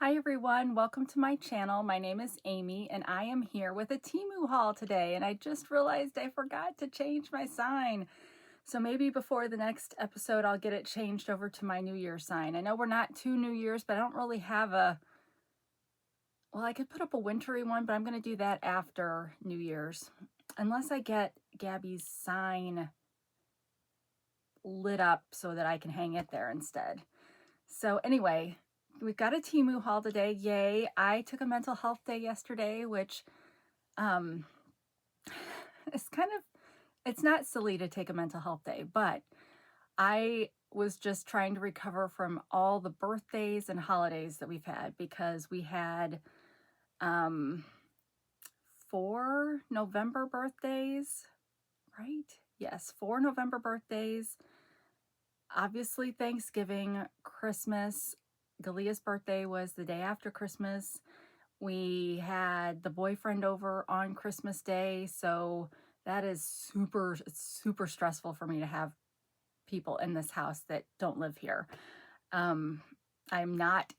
Hi everyone, welcome to my channel. My name is Amy and I am here with a Temu haul today, and I just realized I forgot to change my sign. So maybe before the next episode I'll get it changed over to my New Year's sign. I know we're not to New Year's, but I don't really have well, I could put up a wintry one, but I'm going to do that after New Year's. Unless I get Gabby's sign lit up so that I can hang it there instead. So anyway, we've got a Temu haul today. Yay. I took a mental health day yesterday, which it's it's not silly to take a mental health day, but I was just trying to recover from all the birthdays and holidays that we've had, because we had 4 November birthdays, right? Yes, 4 November birthdays. Obviously Thanksgiving, Christmas. Galia's birthday was the day after Christmas. We had the boyfriend over on Christmas Day, so that is super stressful for me to have people in this house that don't live here. I am not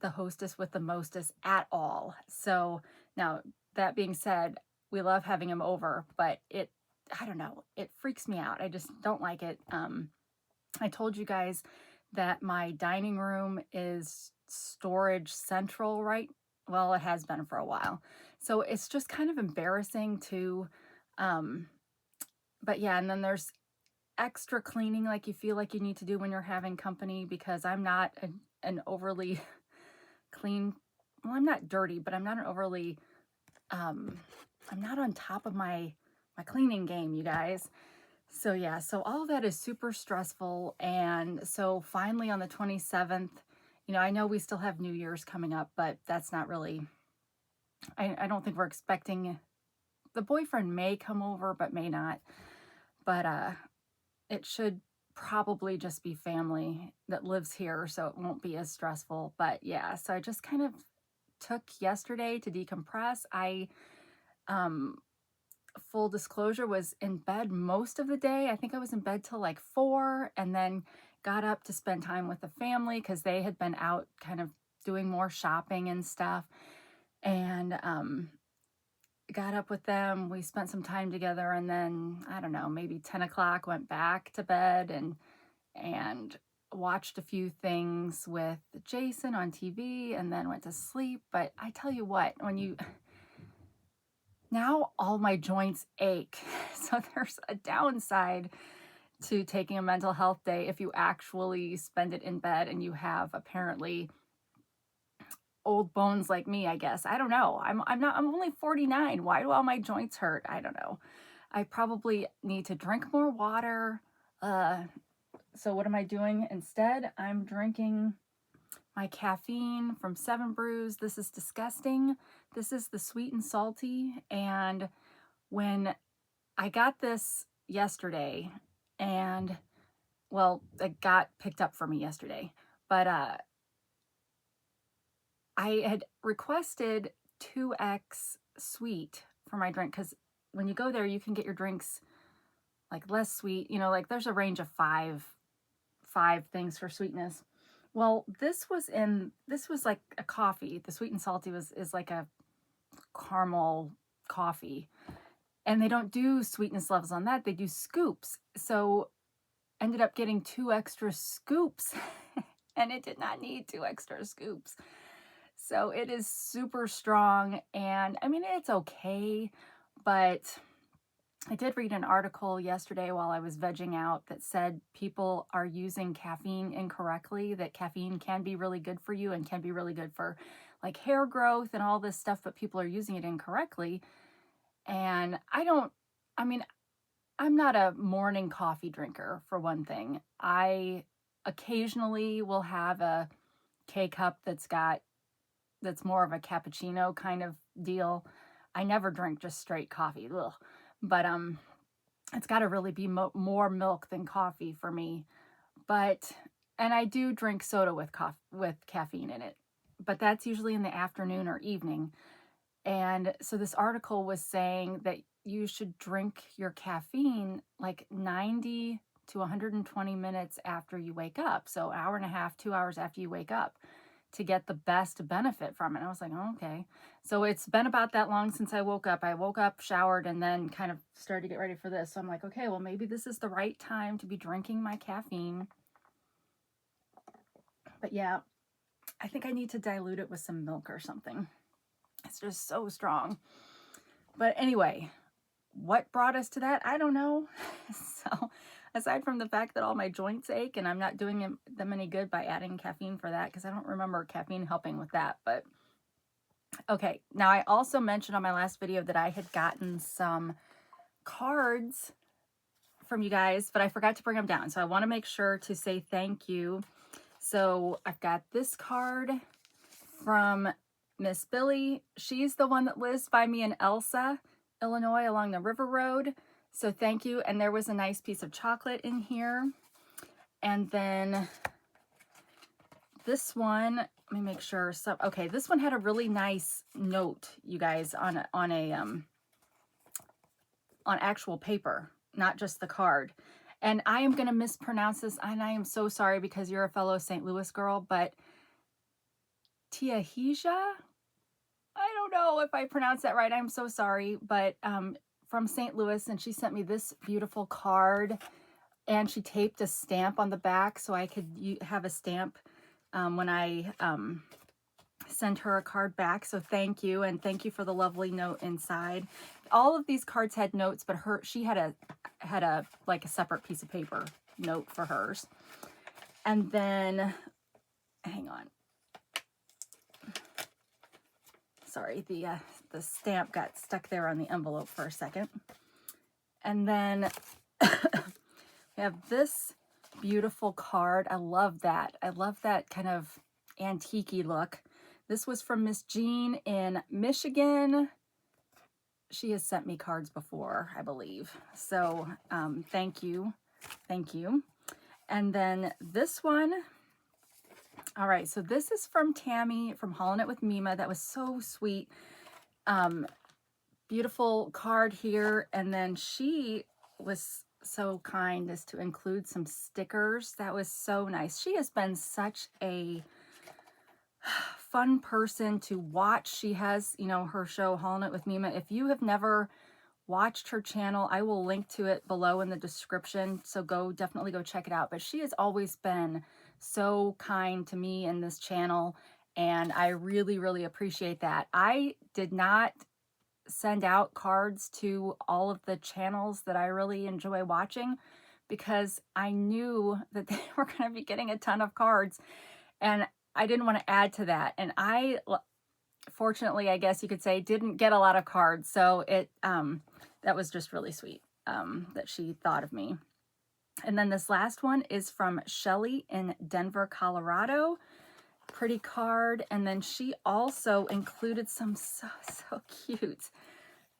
the hostess with the mostest at all. So now, that being said, we love having him over, but I don't know, it freaks me out. I just don't like it. I told you guys that my dining room is storage central, right? Well, it has been for a while. So it's just kind of embarrassing to, but yeah, and then there's extra cleaning like you feel like you need to do when you're having company, because I'm not an overly clean, well, I'm not dirty, but I'm not an overly, I'm not on top of my cleaning game, you guys. So yeah, so all of that is super stressful. And so finally on the 27th, I know we still have New Year's coming up, but that's not really, I don't think we're expecting, the boyfriend may come over, but may not. But it should probably just be family that lives here, so it won't be as stressful. But yeah, so I just kind of took yesterday to decompress. I, full disclosure, was in bed most of the day. I think I was in bed till like 4, and then got up to spend time with the family because they had been out kind of doing more shopping and stuff. And got up with them. We spent some time together, and then I don't know, maybe 10 o'clock went back to bed and watched a few things with Jason on TV, and then went to sleep. But I tell you what, now all my joints ache. So there's a downside to taking a mental health day if you actually spend it in bed and you have apparently old bones like me, I guess. I don't know. I'm only 49. Why do all my joints hurt? I don't know. I probably need to drink more water. So what am I doing instead? I'm drinking my caffeine from 7 Brews. This is disgusting. This is the sweet and salty. And when I got this yesterday, and well, it got picked up for me yesterday, but I had requested 2x sweet for my drink, because when you go there, you can get your drinks like less sweet. Like there's a range of five things for sweetness. Well, this was like a coffee. The sweet and salty is like a caramel coffee. And they don't do sweetness levels on that. They do scoops. So ended up getting 2 extra scoops and it did not need 2 extra scoops. So it is super strong, and I mean, it's okay, but I did read an article yesterday while I was vegging out that said people are using caffeine incorrectly, that caffeine can be really good for you and can be really good for like hair growth and all this stuff, but people are using it incorrectly. And I'm not a morning coffee drinker, for one thing. I occasionally will have a K-cup that's more of a cappuccino kind of deal. I never drink just straight coffee. Ugh. But it's got to really be more milk than coffee for me. And I do drink soda with caffeine in it, but that's usually in the afternoon or evening. And so this article was saying that you should drink your caffeine like 90 to 120 minutes after you wake up. So 1.5 hours, 2 hours after you wake up. to get the best benefit from it. And I was like, oh, okay. So it's been about that long since I woke up. I woke up, showered, and then kind of started to get ready for this. So I'm like, okay, well, maybe this is the right time to be drinking my caffeine. But yeah, I think I need to dilute it with some milk or something. It's just so strong. But anyway, what brought us to that? I don't know. So aside from the fact that all my joints ache and I'm not doing them any good by adding caffeine for that, because I don't remember caffeine helping with that. But okay, now I also mentioned on my last video that I had gotten some cards from you guys, but I forgot to bring them down. So I want to make sure to say thank you. So I've got this card from Miss Billy. She's the one that lives by me in Elsa, Illinois, along the River Road. So thank you. And there was a nice piece of chocolate in here. And then this one, let me make sure. So, okay, this one had a really nice note, you guys, on actual paper, not just the card. And I am going to mispronounce this, and I am so sorry because you're a fellow St. Louis girl, but Tiahija? I don't know if I pronounced that right. I'm so sorry, but from St. Louis, and she sent me this beautiful card, and she taped a stamp on the back so I could have a stamp when I send her a card back. So thank you, and thank you for the lovely note inside. All of these cards had notes, but she had a like a separate piece of paper note for hers. And then, hang on. Sorry, the stamp got stuck there on the envelope for a second. And then we have this beautiful card. I love that. I love that kind of antique-y look. This was from Miss Jean in Michigan. She has sent me cards before, I believe. So thank you. Thank you. And then this one. All right, so this is from Tammy from Haulin' It with Mima. That was so sweet. Beautiful card here. And then she was so kind as to include some stickers. That was so nice. She has been such a fun person to watch. She has, you know, her show Haulin' It with Mima. If you have never watched her channel, I will link to it below in the description. So definitely go check it out. But she has always been so kind to me in this channel, and I really, really appreciate that. I did not send out cards to all of the channels that I really enjoy watching because I knew that they were going to be getting a ton of cards, and I didn't want to add to that. And I, fortunately, I guess you could say, didn't get a lot of cards. So that was just really sweet that she thought of me. And then this last one is from Shelly in Denver, Colorado. Pretty card. And then she also included some so cute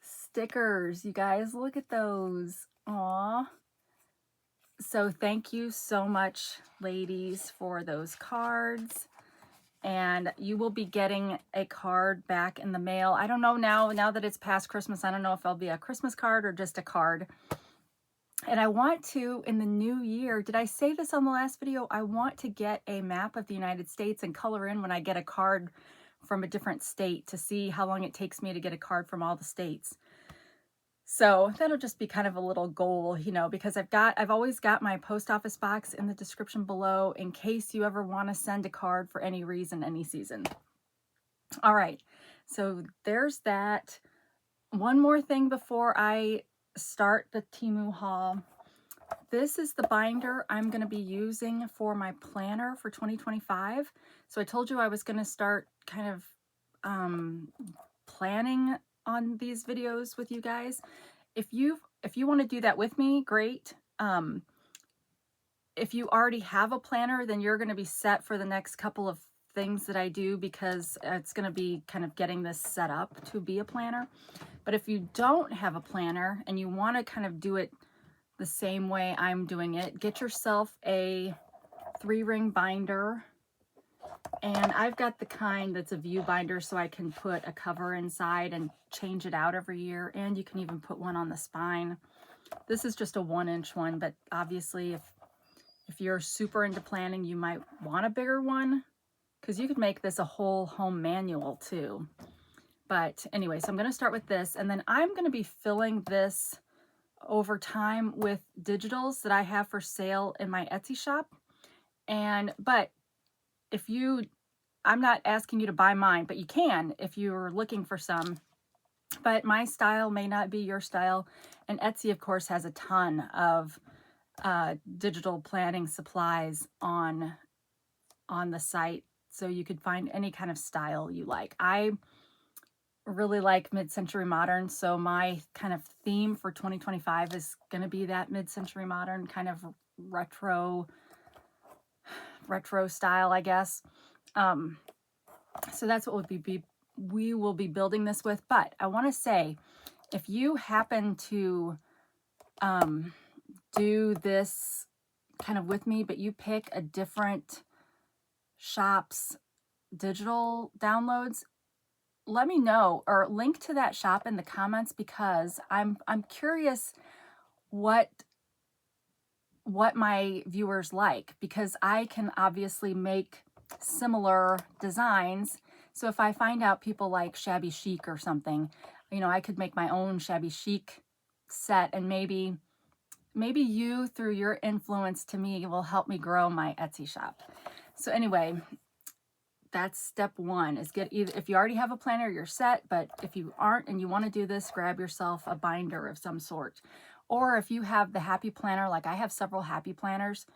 stickers. You guys, look at those. Aww. So thank you so much, ladies, for those cards. And you will be getting a card back in the mail. I don't know now that it's past Christmas, I don't know if it'll be a Christmas card or just a card. And I want to, in the new year, did I say this on the last video? I want to get a map of the United States and color in when I get a card from a different state to see how long it takes me to get a card from all the states. So that'll just be kind of a little goal, you know, because I've always got my post office box in the description below in case you ever want to send a card for any reason, any season. All right, so there's that. One more thing before I start the Temu haul. This is the binder I'm going to be using for my planner for 2025. So I told you I was going to start kind of planning on these videos with you guys. If you want to do that with me, great. If you already have a planner, then you're going to be set for the next couple of things that I do, because it's going to be kind of getting this set up to be a planner. But if you don't have a planner and you want to kind of do it the same way I'm doing it, get yourself a 3-ring binder. And I've got the kind that's a view binder, so I can put a cover inside and change it out every year. And you can even put one on the spine. This is just a 1-inch one, but obviously if you're super into planning, you might want a bigger one. because you could make this a whole home manual too. But anyway, so I'm going to start with this, and then I'm going to be filling this over time with digitals that I have for sale in my Etsy shop. But if you, I'm not asking you to buy mine, but you can if you're looking for some. But my style may not be your style. And Etsy, of course, has a ton of digital planning supplies on the site. So you could find any kind of style you like. I really like mid-century modern. So my kind of theme for 2025 is going to be that mid-century modern kind of retro style, I guess. So that's what we will be building this with. But I want to say, if you happen to do this kind of with me, but you pick a different shop's digital downloads, let me know, or link to that shop in the comments, because I'm curious what my viewers like, because I can obviously make similar designs. So if I find out people like shabby chic or something, you know, I could make my own shabby chic set, and maybe you, through your influence to me, will help me grow my Etsy shop. So anyway, that's step one, is get either, if you already have a planner, you're set, but if you aren't and you want to do this, grab yourself a binder of some sort. Or if you have the happy planner, like I have several happy planners,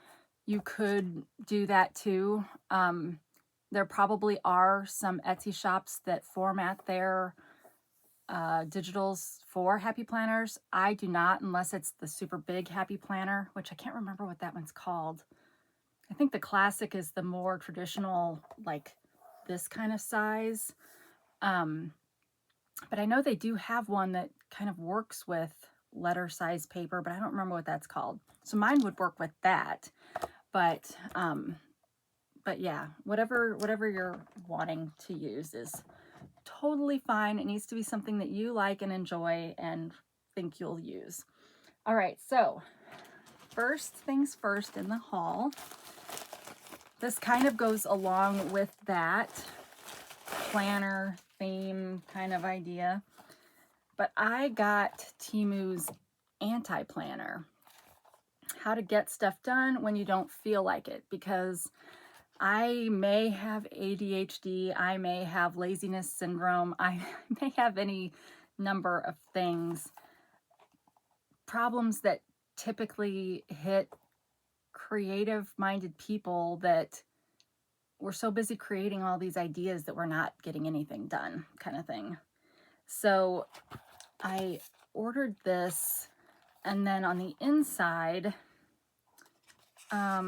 you could do that too. There probably are some Etsy shops that format their digitals for happy planners. I do not, unless it's the super big happy planner, which I can't remember what that one's called. I think the classic is the more traditional, like this kind of size. But I know they do have one that kind of works with letter size paper, but I don't remember what that's called. So mine would work with that. But yeah, whatever you're wanting to use is totally fine. It needs to be something that you like and enjoy and think you'll use. All right, so first things first in the haul. This kind of goes along with that planner theme kind of idea. But I got Temu's anti-planner. How to get stuff done when you don't feel like it, because I may have ADHD, I may have laziness syndrome, I may have any number of things, problems that typically hit creative-minded people, that we're so busy creating all these ideas that we're not getting anything done, kind of thing. So I ordered this, and then on the inside, I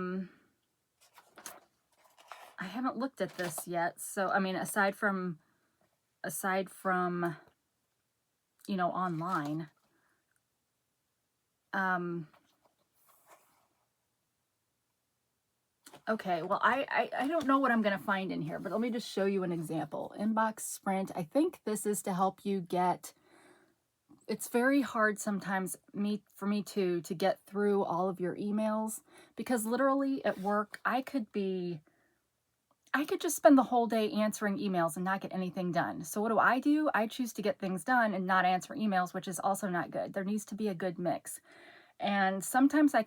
haven't looked at this yet. So, I mean, aside from, you know, online, okay, well, I don't know what I'm going to find in here, but let me just show you an example. Inbox Sprint. I think this is to help you get, it's very hard sometimes for me to get through all of your emails, because literally at work, I could just spend the whole day answering emails and not get anything done. So what do? I choose to get things done and not answer emails, which is also not good. There needs to be a good mix. And sometimes I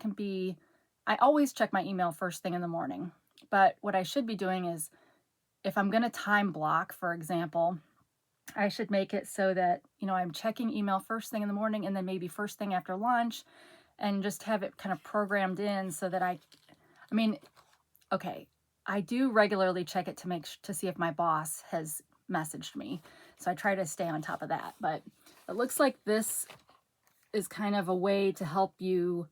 always check my email first thing in the morning. But what I should be doing is, if I'm going to time block, for example, I should make it so that, you know, I'm checking email first thing in the morning, and then maybe first thing after lunch, and just have it kind of programmed in so that I mean, okay, I do regularly check it to see if my boss has messaged me. So I try to stay on top of that. But it looks like this is kind of a way to help you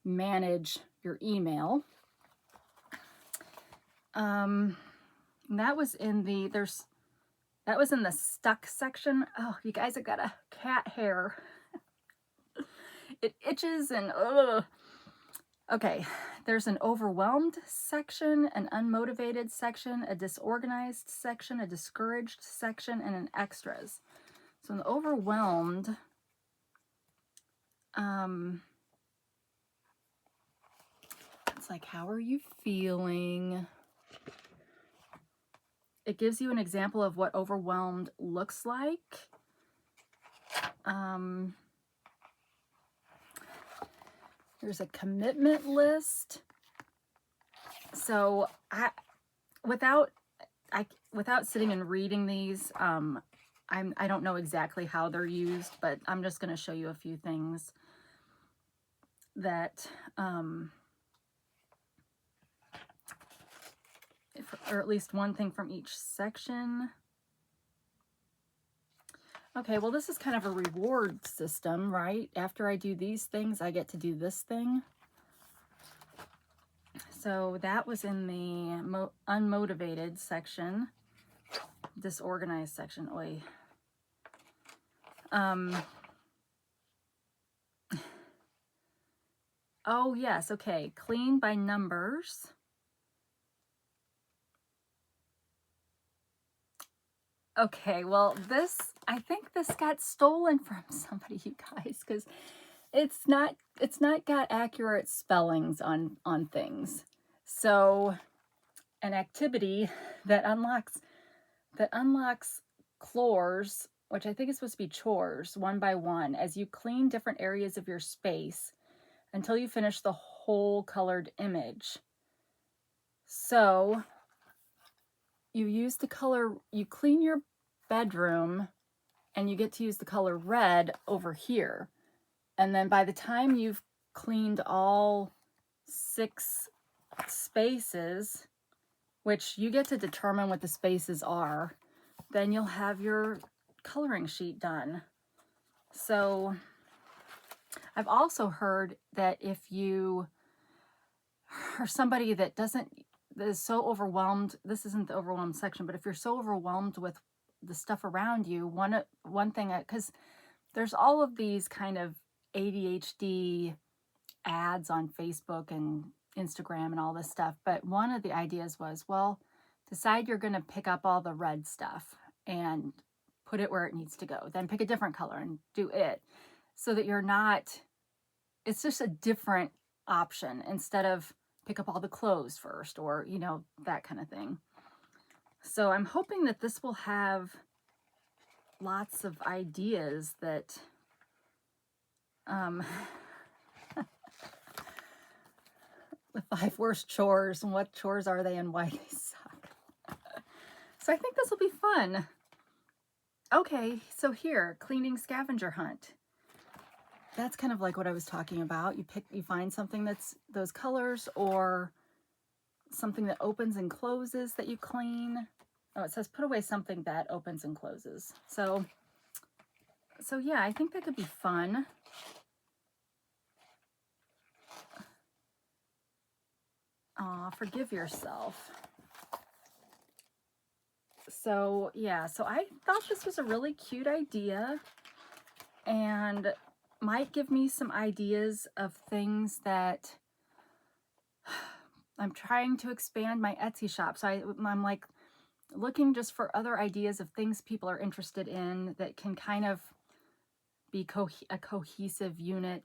manage your email. That was in the stuck section. Oh, you guys, I got a cat hair. It itches and ugh. Okay, there's an overwhelmed section, an unmotivated section, a disorganized section, a discouraged section, and an extras. So in the overwhelmed, it's like, how are you feeling? it gives you an example of what overwhelmed looks like. There's a commitment list. So without sitting and reading these, I don't know exactly how they're used, but I'm just going to show you a few things that, or at least one thing from each section. Okay, well, this is kind of a reward system, right? After I do these things, I get to do this thing. So that was in the unmotivated section, disorganized section. Oy. Oh, yes, okay. Clean by numbers. Okay, well, I think this got stolen from somebody, you guys, because it's not got accurate spellings on things. So an activity that unlocks chores, which I think is supposed to be chores, one by one, as you clean different areas of your space until you finish the whole colored image. So you use the color, you clean your bedroom and you get to use the color red over here. And then by the time you've cleaned all 6 spaces, which you get to determine what the spaces are, then you'll have your coloring sheet done. So I've also heard that if you are somebody that is so overwhelmed, this isn't the overwhelmed section, but if you're so overwhelmed with the stuff around you, one thing, because there's all of these kind of ADHD ads on Facebook and Instagram and all this stuff, but one of the ideas was, well, decide you're going to pick up all the red stuff and put it where it needs to go. Then pick a different color and do it, so that you're not, it's just a different option instead of pick up all the clothes first, or, you know, that kind of thing. So I'm hoping that this will have lots of ideas that the 5 worst chores, and what chores are they and why they suck. So I think this will be fun. Okay, so here, cleaning scavenger hunt. That's kind of like what I was talking about. You find something that's those colors, or something that opens and closes that you clean. Oh, it says put away something that opens and closes. So yeah, I think that could be fun. Forgive yourself. So yeah, so I thought this was a really cute idea and might give me some ideas of things that I'm trying to expand my Etsy shop. So I'm like looking just for other ideas of things people are interested in that can kind of be a cohesive unit.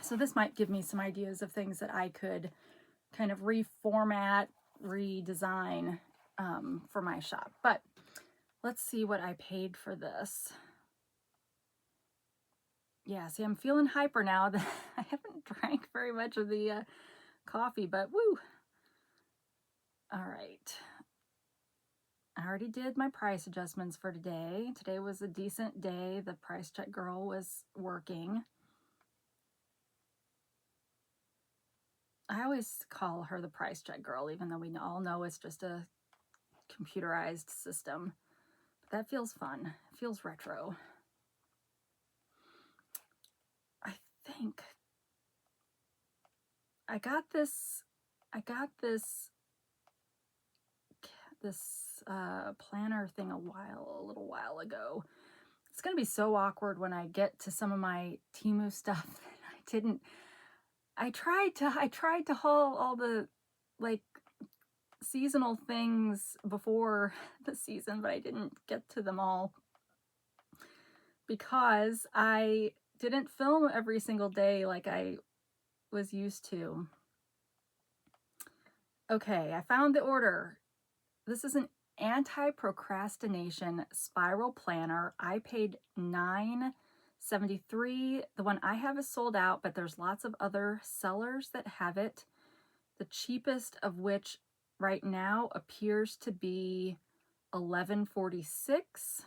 So this might give me some ideas of things that I could kind of reformat, redesign for my shop. But let's see what I paid for this. Yeah, see, I'm feeling hyper now that I haven't drank very much of the coffee, but woo. All right. I already did my price adjustments for today. Today was a decent day. The price check girl was working. I always call her the price check girl, even though we all know it's just a computerized system. But that feels fun. It feels retro. I think I got this planner thing a little while ago. It's gonna be so awkward when I get to some of my Temu stuff that I tried to haul all the like seasonal things before the season, but I didn't get to them all because I didn't film every single day like I was used to. Okay, I found the order. This is an Anti-Procrastination Spiral Planner. I paid $9.73. The one I have is sold out, but there's lots of other sellers that have it. The cheapest of which right now appears to be $11.46.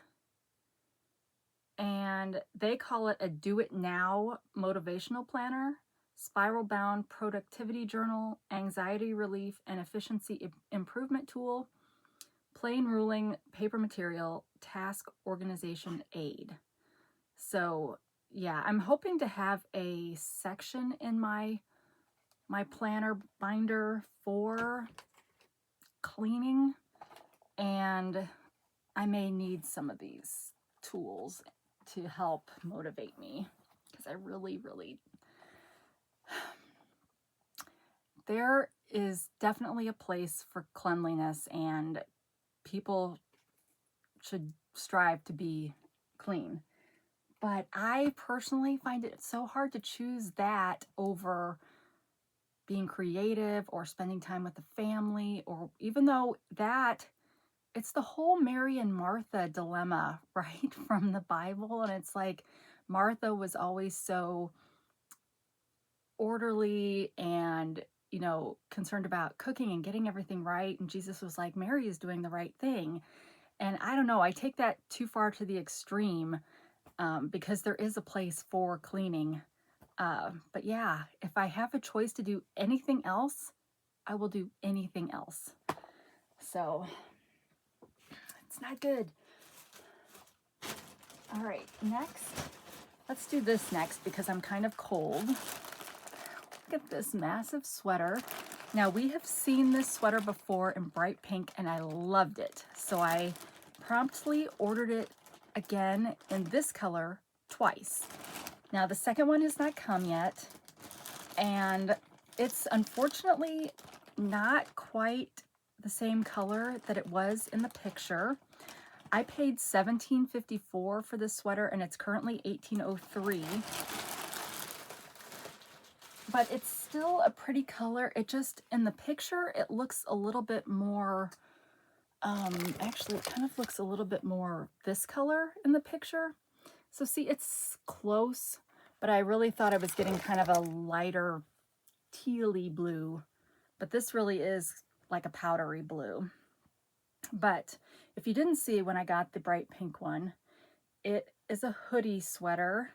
And they call it a do it now motivational planner, spiral bound productivity journal, anxiety relief and efficiency improvement tool, plain ruling paper material, task organization aid. So yeah, I'm hoping to have a section in my planner binder for cleaning, and I may need some of these tools to help motivate me, because I really there is definitely a place for cleanliness, and people should strive to be clean. But I personally find it so hard to choose that over being creative or spending time with the family, or even though that it's the whole Mary and Martha dilemma, right, from the Bible. And it's like Martha was always so orderly and, you know, concerned about cooking and getting everything right. And Jesus was like, Mary is doing the right thing. And I don't know, I take that too far to the extreme, because there is a place for cleaning. But yeah, if I have a choice to do anything else, I will do anything else. So it's not good. All right, next, let's do this next because I'm kind of cold. Look at this massive sweater. Now, we have seen this sweater before in bright pink and I loved it. So I promptly ordered it again in this color twice. Now, the second one has not come yet, and it's unfortunately not quite the same color that it was in the picture. I paid $17.54 for this sweater, and it's currently $18.03. But it's still a pretty color. It just, in the picture, it looks a little bit more, actually, it kind of looks a little bit more this color in the picture. So see, it's close, but I really thought I was getting kind of a lighter tealy blue, but this really is like a powdery blue. But if you didn't see when I got the bright pink one, it is a hoodie sweater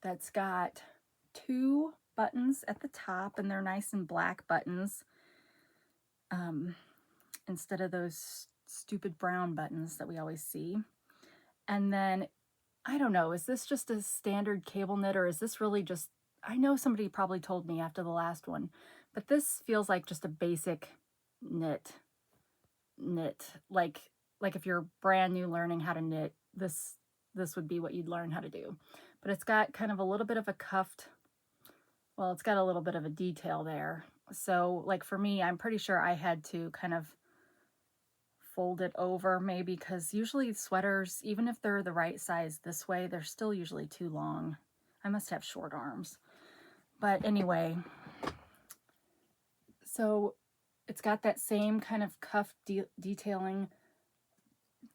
that's got 2 buttons at the top, and they're nice and black buttons, instead of those stupid brown buttons that we always see. And then, I don't know, is this just a standard cable knit, or is this really just, I know somebody probably told me after the last one, but this feels like just a basic knit. Like if you're brand new learning how to knit, this would be what you'd learn how to do. But it's got kind of a little bit of a cuffed, well, it's got a little bit of a detail there. So like for me, I'm pretty sure I had to kind of fold it over maybe, because usually sweaters, even if they're the right size this way, they're still usually too long. I must have short arms. But anyway, so it's got that same kind of cuff detailing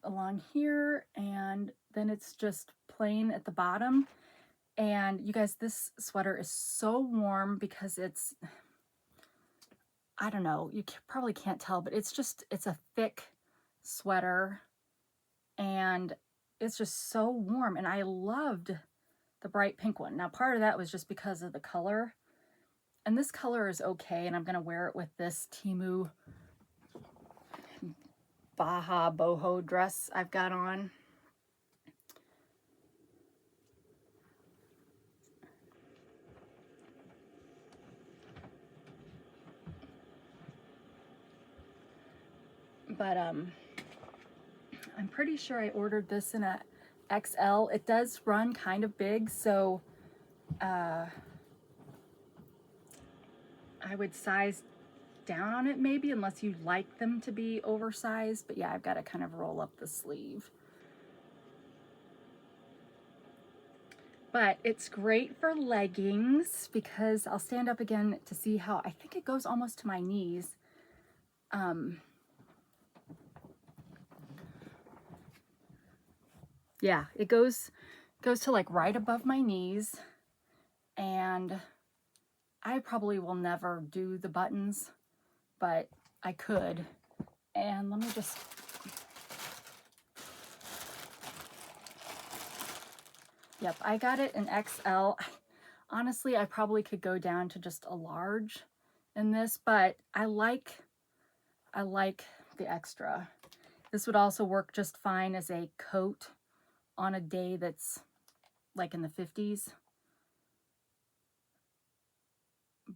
along here, and then it's just plain at the bottom. And you guys, this sweater is so warm because it's, I don't know, you probably can't tell, but it's a thick sweater, and it's just so warm. And I loved the bright pink one. Now, part of that was just because of the color, and this color is okay, and I'm gonna wear it with this Temu Baja boho dress I've got on. But I'm pretty sure I ordered this in a XL. It does run kind of big, so I would size down on it maybe, unless you like them to be oversized. But yeah, I've got to kind of roll up the sleeve. But it's great for leggings, because I'll stand up again to see how, I think it goes almost to my knees. Yeah, it goes to like right above my knees, and I probably will never do the buttons, but I could. And let me just, yep, I got it in XL. Honestly, I probably could go down to just a large in this, but I like the extra. This would also work just fine as a coat on a day that's like in the 50s.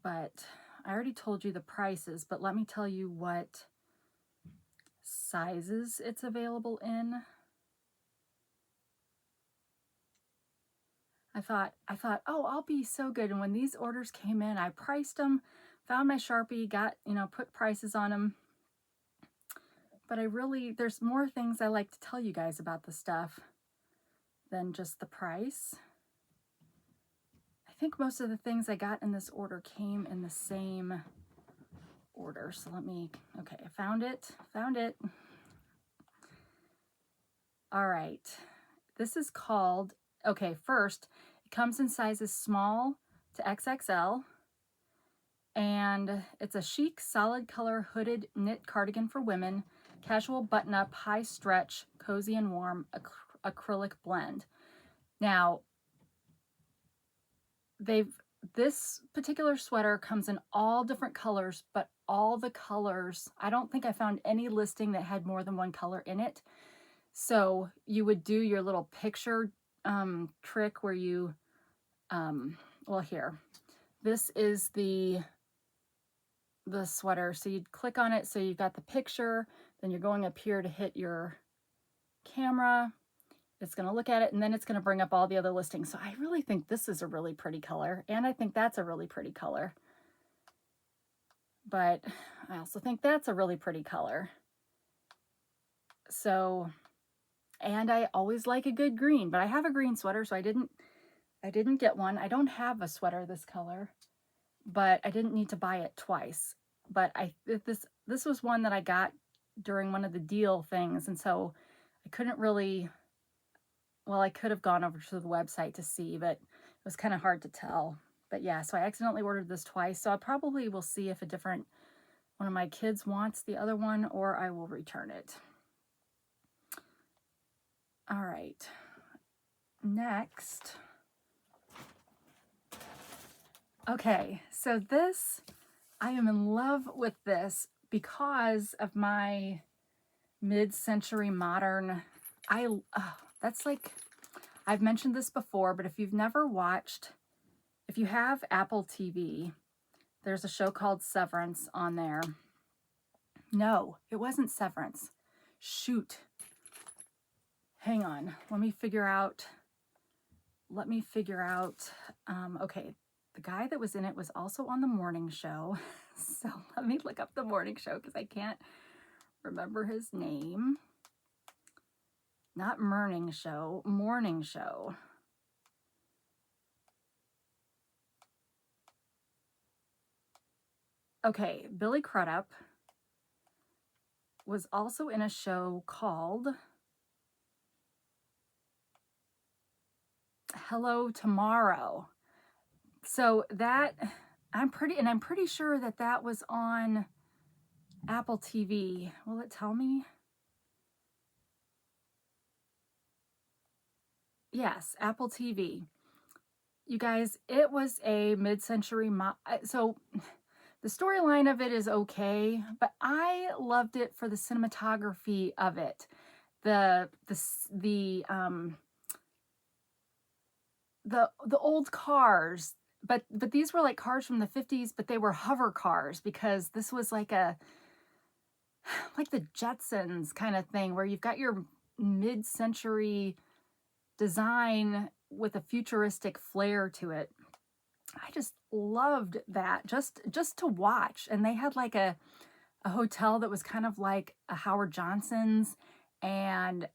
But I already told you the prices, but let me tell you what sizes it's available in. I thought, oh, I'll be so good. And when these orders came in, I priced them, found my Sharpie, got, put prices on them. But there's more things I like to tell you guys about the stuff than just the price. I think most of the things I got in this order came in the same order. So okay, I found it. All right. This is called, okay, first, it comes in sizes small to XXL. And it's a chic, solid color hooded knit cardigan for women, casual button up, high stretch, cozy and warm, acrylic blend. Now, this particular sweater comes in all different colors, but all the colors, I don't think I found any listing that had more than one color in it. So you would do your little picture trick where you, well, here, this is the sweater. So you'd click on it. So you've got the picture, then you're going up here to hit your camera. It's going to look at it, and then it's going to bring up all the other listings. So I really think this is a really pretty color, and I think that's a really pretty color. But I also think that's a really pretty color. So, and I always like a good green, but I have a green sweater, so I didn't get one. I don't have a sweater this color, but I didn't need to buy it twice. But this was one that I got during one of the deal things, and so I couldn't really, well, I could have gone over to the website to see, but it was kind of hard to tell. But yeah, so I accidentally ordered this twice, so I probably will see if one of my kids wants the other one, or I will return it. All right, next. Okay, so this, I am in love with this because of my mid-century modern, that's like, I've mentioned this before, but if you've never watched, if you have Apple TV, there's a show called Severance on there. No, it wasn't Severance. Shoot. Hang on. Let me figure out. Okay, the guy that was in it was also on the morning show. So let me look up the morning show because I can't remember his name. Not morning show, morning show. Okay, Billy Crudup was also in a show called Hello Tomorrow. So that, I'm pretty sure that was on Apple TV. Will it tell me? Yes, Apple TV. You guys, it was a mid-century, so the storyline of it is okay, but I loved it for the cinematography of it. The old cars, but these were like cars from the 50s, but they were hover cars because this was like the Jetsons kind of thing where you've got your mid-century design with a futuristic flair to it. I just loved that just to watch. And they had like a hotel that was kind of like a Howard Johnson's, and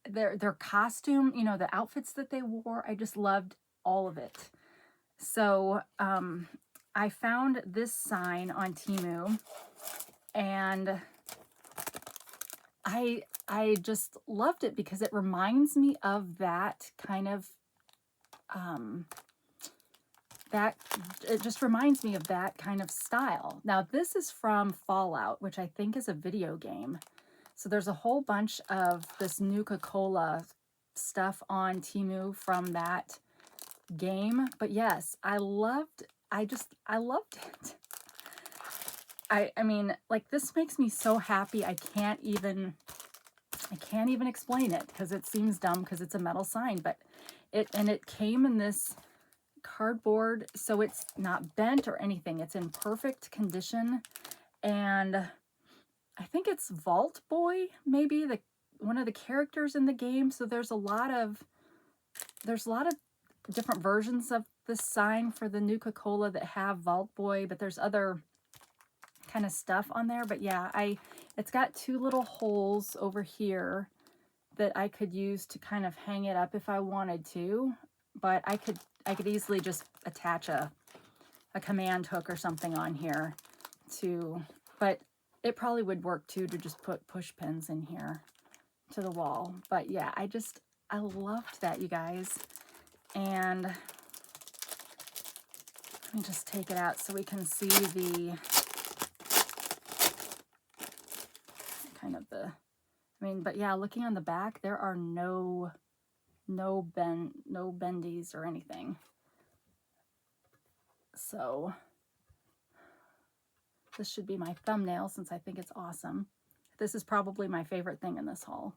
their costume, the outfits that they wore, I just loved all of it. So I found this sign on Temu, and I I just loved it because it reminds me of that kind of, it just reminds me of that kind of style. Now, this is from Fallout, which I think is a video game. So there's a whole bunch of this Nuka-Cola stuff on Temu from that game. But yes, I loved it. I mean, like, this makes me so happy. I can't even explain it because it seems dumb because it's a metal sign, but it came in this cardboard, so it's not bent or anything. It's in perfect condition. And I think it's Vault Boy, maybe one of the characters in the game. So there's a lot of different versions of this sign for the Nuka-Cola that have Vault Boy, but there's other kind of stuff on there. But yeah, it's got two little holes over here that I could use to kind of hang it up if I wanted to, but I could easily just attach a command hook or something on here to, but it probably would work too to just put push pins in here to the wall. But yeah, I loved that, you guys. And let me just take it out so we can see the kind of the, I mean, but yeah, looking on the back, there are no bendies or anything. So this should be my thumbnail since I think it's awesome. This is probably my favorite thing in this haul.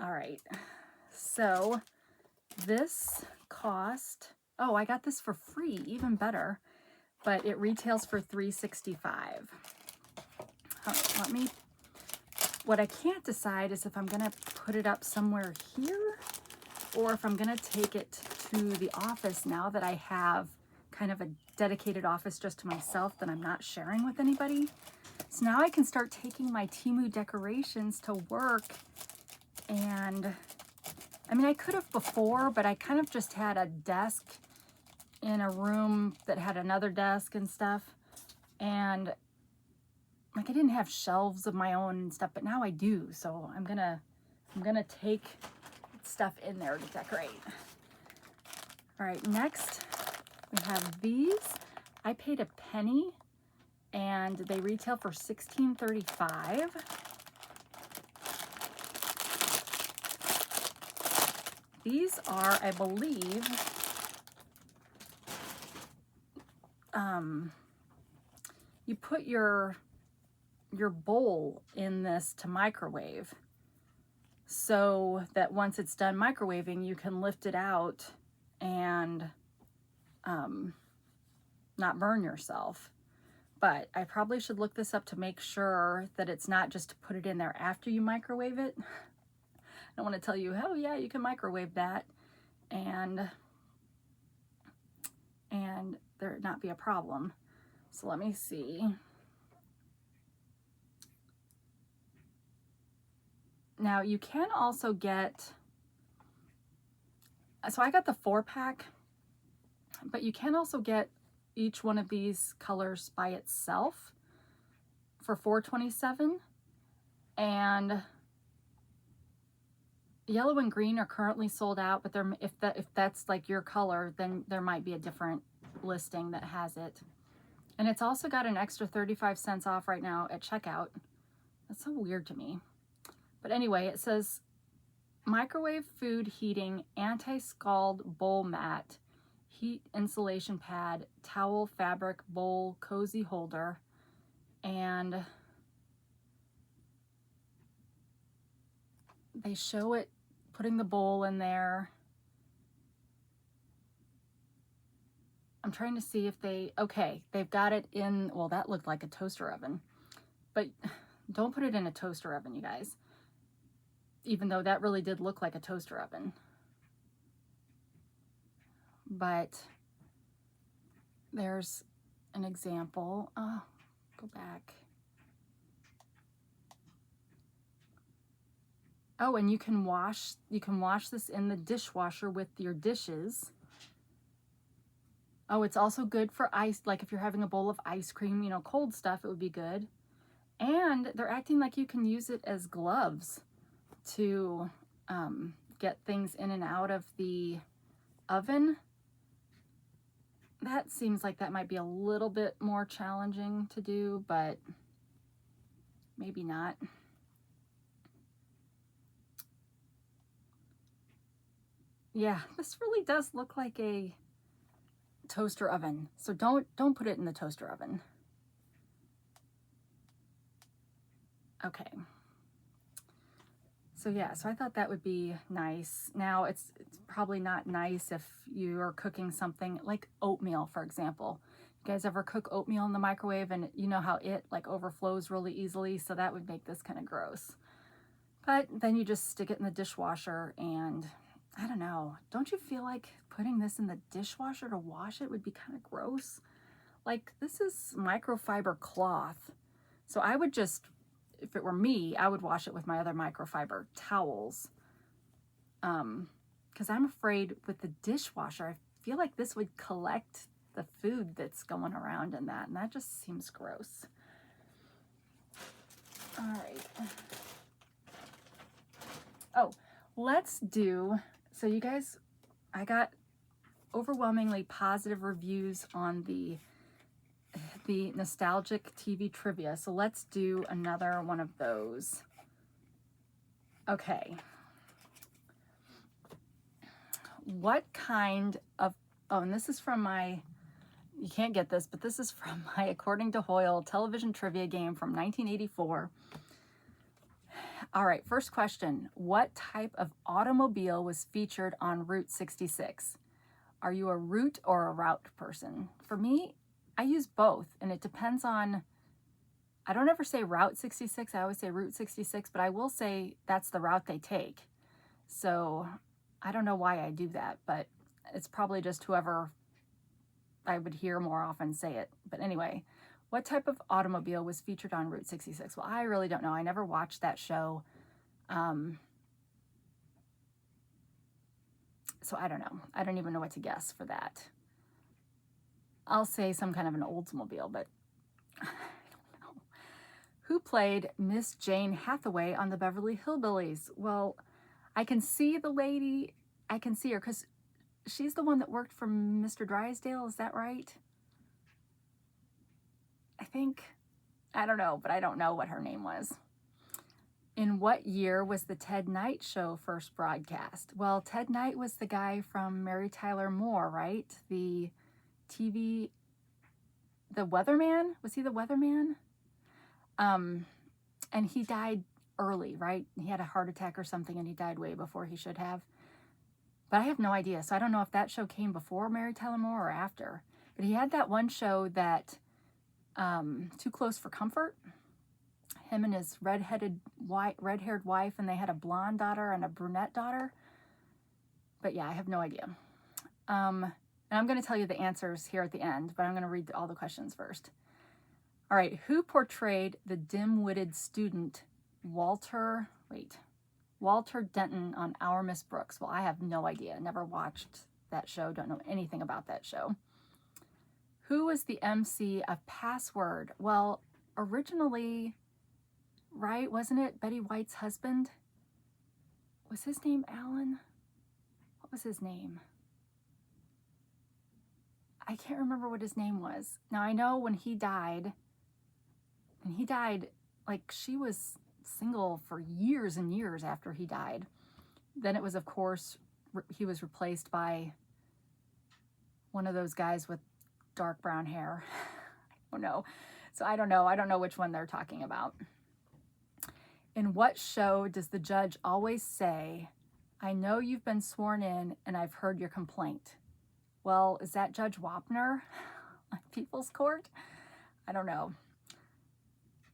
All right, so this cost, oh, I got this for free, even better, but it retails for $3.65. What I can't decide is if I'm gonna put it up somewhere here or if I'm gonna take it to the office now that I have kind of a dedicated office just to myself that I'm not sharing with anybody. So now I can start taking my Temu decorations to work. And I mean, I could have before, but I kind of just had a desk in a room that had another desk and stuff. And like, I didn't have shelves of my own and stuff, but now I do. So I'm gonna take stuff in there to decorate. All right, next we have these. I paid a penny and they retail for $16.35. These are, I believe, you put your bowl in this to microwave so that once it's done microwaving, you can lift it out and not burn yourself. But I probably should look this up to make sure that it's not just to put it in there after you microwave it. I don't want to tell you, oh yeah, you can microwave that and there not be a problem. So let me see. Now you can also get, so I got the 4-pack, but you can also get each one of these colors by itself for $4.27. And yellow and green are currently sold out, but if that's like your color, then there might be a different listing that has it. And it's also got an extra 35 cents off right now at checkout. That's so weird to me. But anyway, it says microwave food heating anti-scald bowl mat, heat insulation pad, towel, fabric, bowl, cozy holder, and they show it putting the bowl in there. I'm trying to see if okay, they've got it in, well, that looked like a toaster oven, but don't put it in a toaster oven, you guys, even though that really did look like a toaster oven. But there's an example. Oh, go back. Oh, and you can wash this in the dishwasher with your dishes. Oh, it's also good for ice, like if you're having a bowl of ice cream, you know, cold stuff, it would be good. And they're acting like you can use it as gloves to get things in and out of the oven. That seems like that might be a little bit more challenging to do, but maybe not. Yeah, this really does look like a toaster oven. So don't put it in the toaster oven. Okay. So yeah, so I thought that would be nice. Now it's probably not nice if you're cooking something like oatmeal, for example. You guys ever cook oatmeal in the microwave and you know how it like overflows really easily? So that would make this kind of gross. But then you just stick it in the dishwasher and I don't know. Don't you feel like putting this in the dishwasher to wash it would be kind of gross? Like this is microfiber cloth. So I would just, if it were me, I would wash it with my other microfiber towels. Because I'm afraid with the dishwasher, I feel like this would collect the food that's going around in that, and that just seems gross. All right. Oh, let's do, so you guys, I got overwhelmingly positive reviews on the nostalgic TV trivia. So let's do another one of those. Okay. What kind of, oh, and this is from my, you can't get this, but this is from my According to Hoyle television trivia game from 1984. All right, first question. What type of automobile was featured on Route 66? Are you a route or a route person? For me, I use both, and it depends on, I don't ever say Route 66, I always say Route 66, but I will say that's the route they take. So I don't know why I do that, but it's probably just whoever I would hear more often say it. But anyway, what type of automobile was featured on Route 66? Well, I really don't know. I never watched that show. So I don't know. I don't even know what to guess for that. I'll say some kind of an Oldsmobile, but I don't know. Who played Miss Jane Hathaway on the Beverly Hillbillies? Well, I can see the lady. I can see her because she's the one that worked for Mr. Drysdale. Is that right? I think. I don't know, but I don't know what her name was. In what year was the Ted Knight show first broadcast? Well, Ted Knight was the guy from Mary Tyler Moore, right? The TV, the weatherman? Was he the weatherman? And he died early, right? He had a heart attack or something and he died way before he should have. But I have no idea. So I don't know if that show came before Mary Tyler Moore or after. But he had that one show that, Too Close for Comfort. Him and his red-haired wife, and they had a blonde daughter and a brunette daughter. But yeah, I have no idea. And I'm going to tell you the answers here at the end, but I'm going to read all the questions first. All right, who portrayed the dim-witted student Walter Denton on Our Miss Brooks? Well, I have no idea. Never watched that show. Don't know anything about that show. Who was the MC of Password? Well, originally, right, wasn't it Betty White's husband? Was his name Alan? What was his name? I can't remember what his name was. Now, I know when he died, and he died, like, she was single for years and years after he died. Then it was, of course, he was replaced by one of those guys with dark brown hair. I don't know. So I don't know. I don't know which one they're talking about. In what show does the judge always say, I know you've been sworn in and I've heard your complaint? Well, is that Judge Wapner on People's Court? I don't know.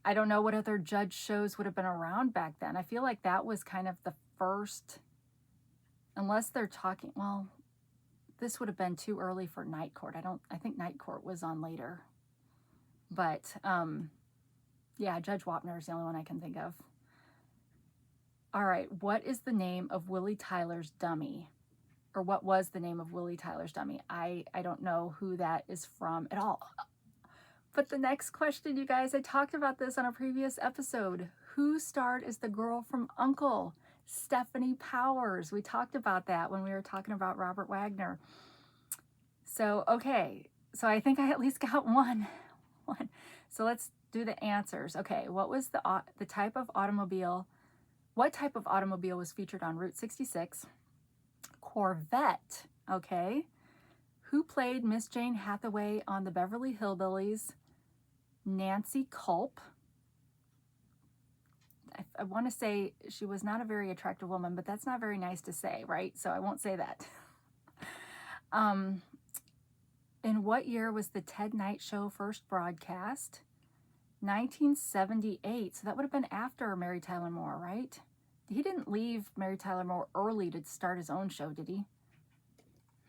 I don't know what other judge shows would have been around back then. I feel like that was kind of the first, unless they're talking, well, this would have been too early for Night Court. I think Night Court was on later. But yeah, Judge Wapner is the only one I can think of. All right, what is the name of Willie Tyler's dummy? Or what was the name of Willie Tyler's dummy? I don't know who that is from at all. But the next question, you guys, I talked about this on a previous episode. Who starred as the girl from Uncle? Stephanie Powers. We talked about that when we were talking about Robert Wagner. So, okay. So I think I at least got one. So let's do the answers. Okay, what was the type of automobile? What type of automobile was featured on Route 66? Corvette. Okay. Who played Miss Jane Hathaway on the Beverly Hillbillies? Nancy Culp. I want to say she was not a very attractive woman, but that's not very nice to say, right? So I won't say that. In what year was the Ted Knight Show first broadcast? 1978. So that would have been after Mary Tyler Moore, right? He didn't leave Mary Tyler Moore early to start his own show, did he?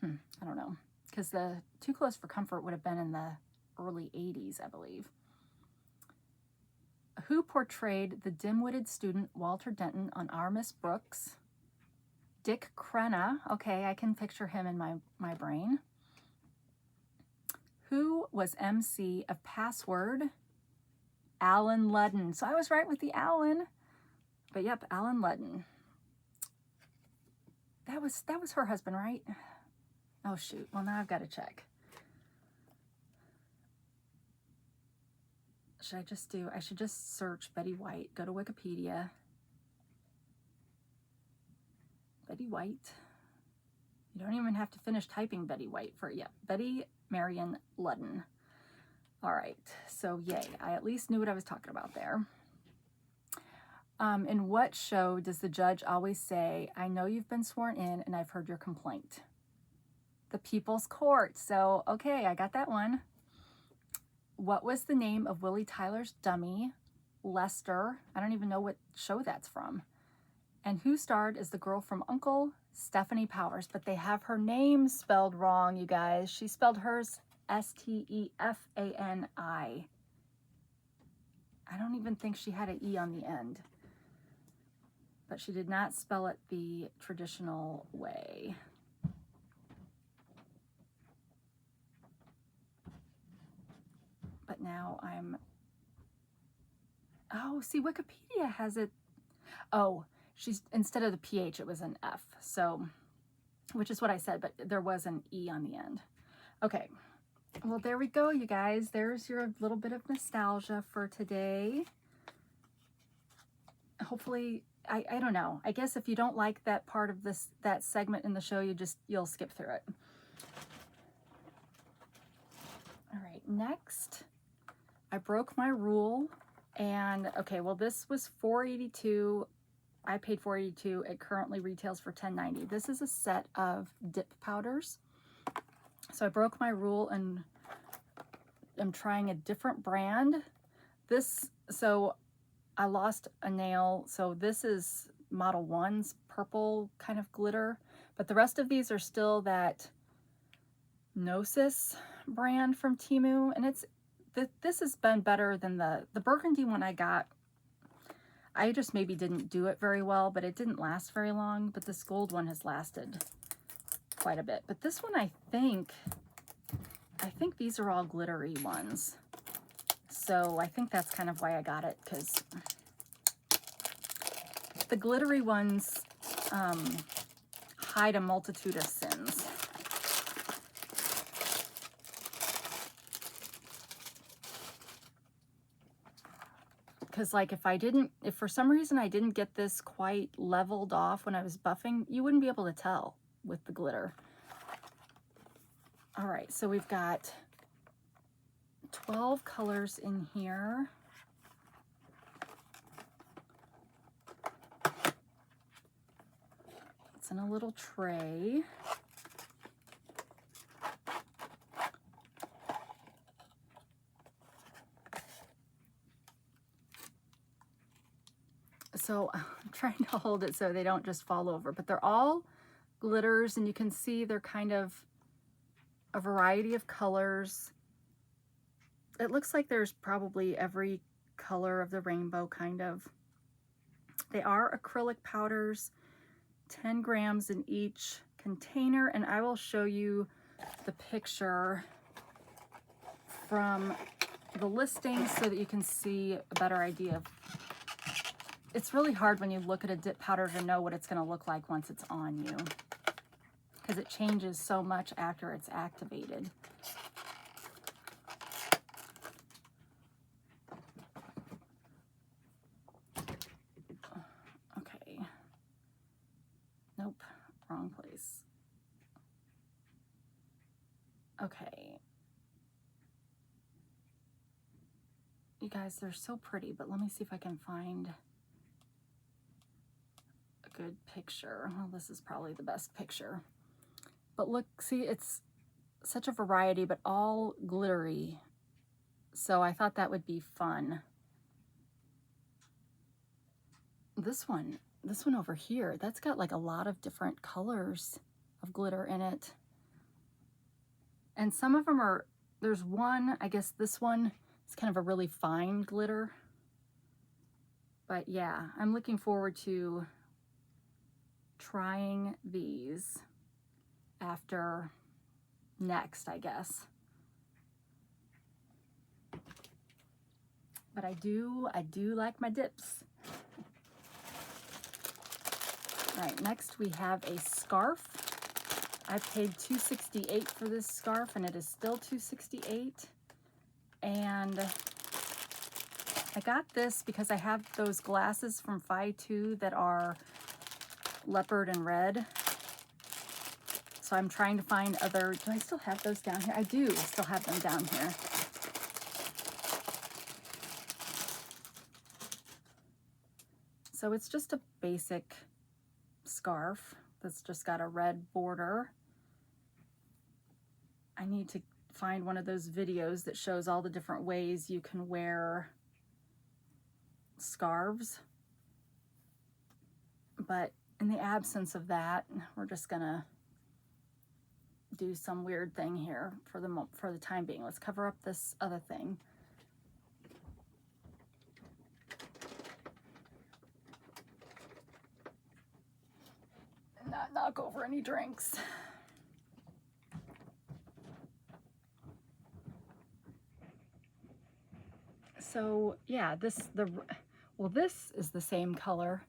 I don't know. Because the Too Close for Comfort would have been in the early 80s, I believe. Who portrayed the dim-witted student Walter Denton on Our Miss Brooks? Dick Crenna. Okay, I can picture him in my brain. Who was MC of Password? Alan Ludden. So I was right with the Alan. But yep, Alan Ludden. That was her husband, right? Oh shoot. Well, now I've got to check. I should just search Betty White. Go to Wikipedia. Betty White. You don't even have to finish typing Betty White for, yeah, Betty Marion Ludden. All right, so yay. I at least knew what I was talking about there. In what show does the judge always say, I know you've been sworn in and I've heard your complaint? The People's Court. So, okay, I got that one. What was the name of Willie Tyler's dummy, Lester? I don't even know what show that's from. And who starred as the girl from Uncle? Stephanie Powers. But they have her name spelled wrong, you guys. She spelled hers Stefani. I don't even think she had an E on the end. But she did not spell it the traditional way. But now oh, see, Wikipedia has it. Oh, instead of the PH, it was an F. So, which is what I said, but there was an E on the end. Okay. Well, there we go, you guys. There's your little bit of nostalgia for today. Hopefully, I don't know. I guess if you don't like that part of that segment in the show, you'll skip through it. All right, next, I broke my rule. And okay, well, this was $4.82. I paid $4.82. It currently retails for $10.90. This is a set of dip powders. So I broke my rule and I'm trying a different brand. So I lost a nail. So this is Model 1's purple kind of glitter. But the rest of these are still that Gnosis brand from Temu. And this has been better than the burgundy one I got. I just maybe didn't do it very well, but it didn't last very long. But this gold one has lasted quite a bit. But this one, I think these are all glittery ones. So I think that's kind of why I got it, because the glittery ones hide a multitude of sins. Because like if for some reason I didn't get this quite leveled off when I was buffing, you wouldn't be able to tell with the glitter. All right, so we've got 12 colors in here. It's in a little tray. So I'm trying to hold it so they don't just fall over, but they're all glitters, and you can see they're kind of a variety of colors. It looks like there's probably every color of the rainbow, kind of. They are acrylic powders, 10 grams in each container, and I will show you the picture from the listings so that you can see a better idea of. It's really hard when you look at a dip powder to know what it's going to look like once it's on you, because it changes so much after it's activated. Okay. Nope, wrong place. Okay. You guys, they're so pretty, but let me see if I can find a good picture. Well, this is probably the best picture. But look, see, it's such a variety, but all glittery. So I thought that would be fun. This one over here, that's got like a lot of different colors of glitter in it. And some of them are, there's one, I guess this one, it's kind of a really fine glitter. But yeah, I'm looking forward to trying these after next, I guess. But I do like my dips. All right, next we have a scarf. I paid $2.68 for this scarf, and it is still $2.68. And I got this because I have those glasses from Phi 2 that are leopard and red. So I'm trying to find other, do I still have those down here? I do still have them down here. So it's just a basic scarf that's just got a red border. I need to find one of those videos that shows all the different ways you can wear scarves. But in the absence of that, we're just gonna do some weird thing here for the time being. Let's cover up this other thing. And not knock over any drinks. So yeah, this is the same color.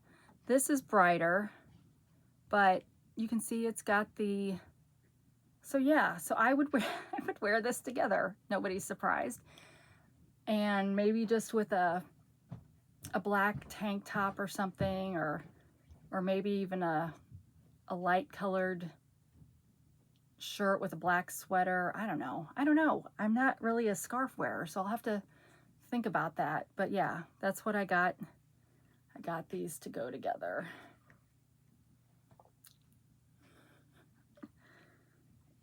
This is brighter, but you can see it's got the, so yeah, so I would wear this together. Nobody's surprised. And maybe just with a black tank top or something, or maybe even a light colored shirt with a black sweater. I don't know. I'm not really a scarf wearer, so I'll have to think about that. But yeah, that's what I got. I got these to go together.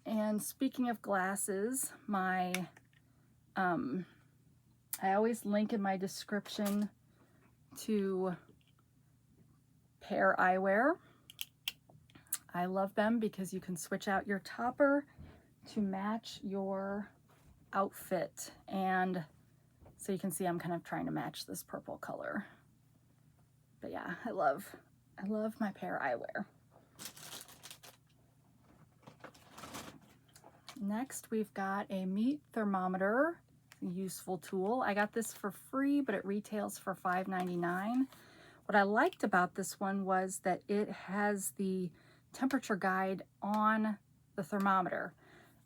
And speaking of glasses, I always link in my description to Pair Eyewear. I love them because you can switch out your topper to match your outfit. And so you can see I'm kind of trying to match this purple color. But yeah, I love my Pair Eyewear. Next, we've got a meat thermometer, a useful tool. I got this for free, but it retails for $5.99. What I liked about this one was that it has the temperature guide on the thermometer.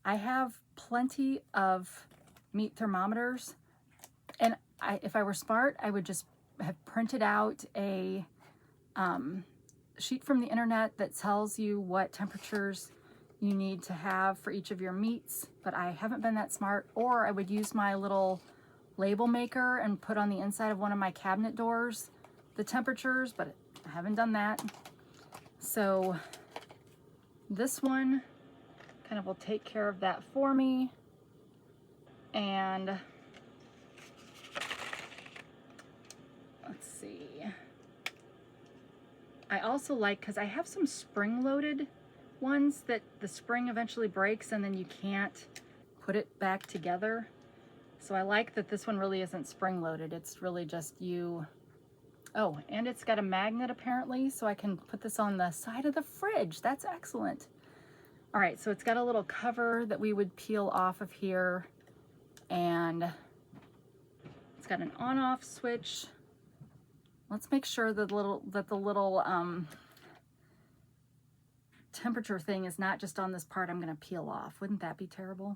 I have plenty of meat thermometers, and if I were smart, I would just have printed out a sheet from the internet that tells you what temperatures you need to have for each of your meats, but I haven't been that smart. Or I would use my little label maker and put on the inside of one of my cabinet doors the temperatures, but I haven't done that. So this one kind of will take care of that for me. And let's see. I also like, because I have some spring-loaded ones that the spring eventually breaks and then you can't put it back together. So I like that this one really isn't spring-loaded. It's really just you. Oh, and it's got a magnet apparently, so I can put this on the side of the fridge. That's excellent. All right, so it's got a little cover that we would peel off of here, and It's got an on-off switch. Let's make sure that the little temperature thing is not just on this part I'm going to peel off. Wouldn't that be terrible?